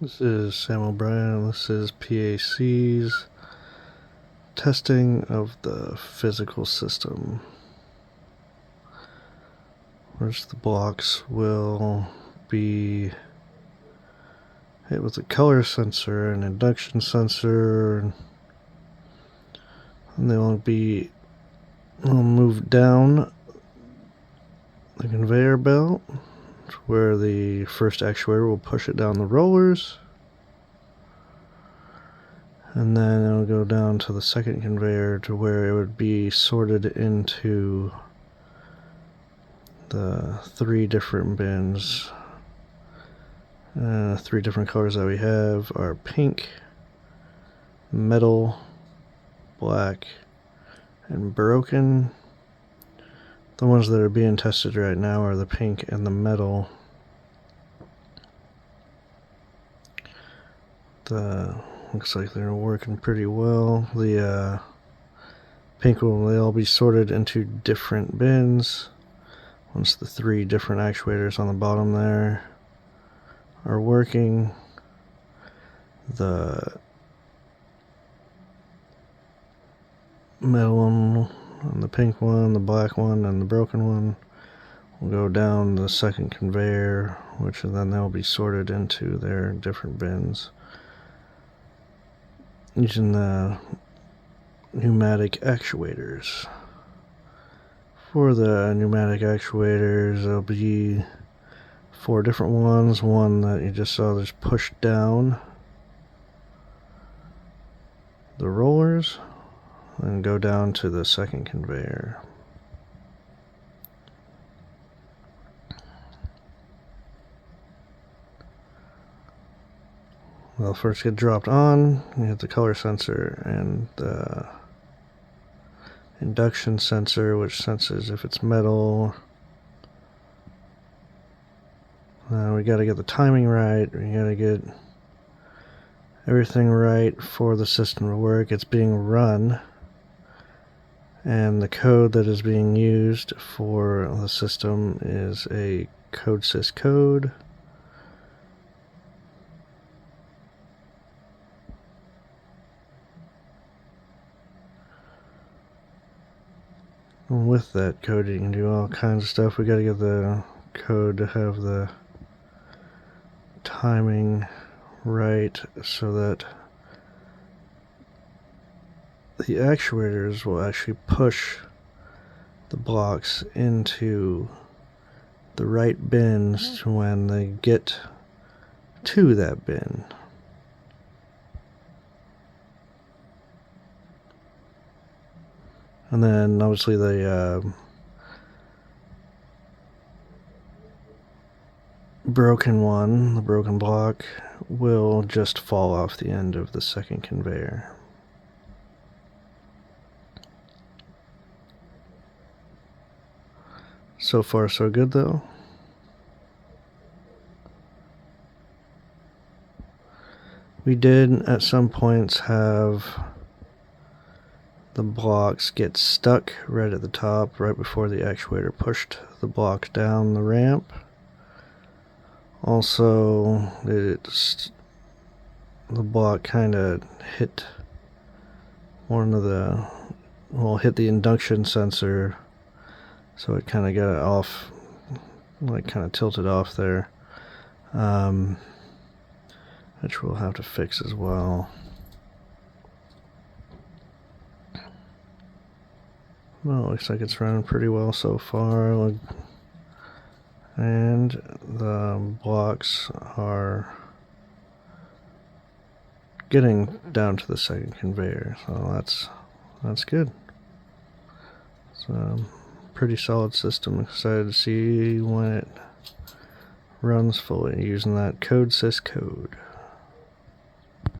This is Sam O'Brien. This is PAC's testing of the physical system, which the blocks will be hit with a color sensor, an induction sensor, and they will be moved down the conveyor belt where the first actuator will push it down the rollers, and then it'll go down to the second conveyor to where it would be sorted into the three different bins. Three different colors that we have are pink, metal, black, and broken. The ones that are being tested right now are the pink and the metal. Looks like they're working pretty well. The pink will they'll be sorted into different bins once the three different actuators on the bottom there are working. The metal one, and the pink one, the black one, and the broken one will go down the second conveyor, which then they'll be sorted into their different bins using the pneumatic actuators. For the pneumatic actuators, there'll be 4 different ones. One that you just saw just pushed down the rollers and go down to the second conveyor. They'll first get dropped on. You hit the color sensor and the induction sensor, which senses if it's metal. We got to get the timing right. We got to get everything right for the system to work. It's being run, and the code that is being used for the system is a CodeSys code. And with that code, you can do all kinds of stuff. We got to get the code to have the timing right so that the actuators will actually push the blocks into the right bins when they get to that bin. And then obviously the broken one, the broken block, will just fall off the end of the second conveyor. So far so good though. We did at some points have the blocks get stuck right at the top, right before the actuator pushed the block down the ramp. Also, the block kind of hit one of the, hit the induction sensor, so it kind of got it off, like kind of tilted off there, which we'll have to fix as well. Well, it looks like it's running pretty well so far, and the blocks are getting down to the second conveyor, so that's good. It's a pretty solid system. Excited to see when it runs fully using that CodeSys code.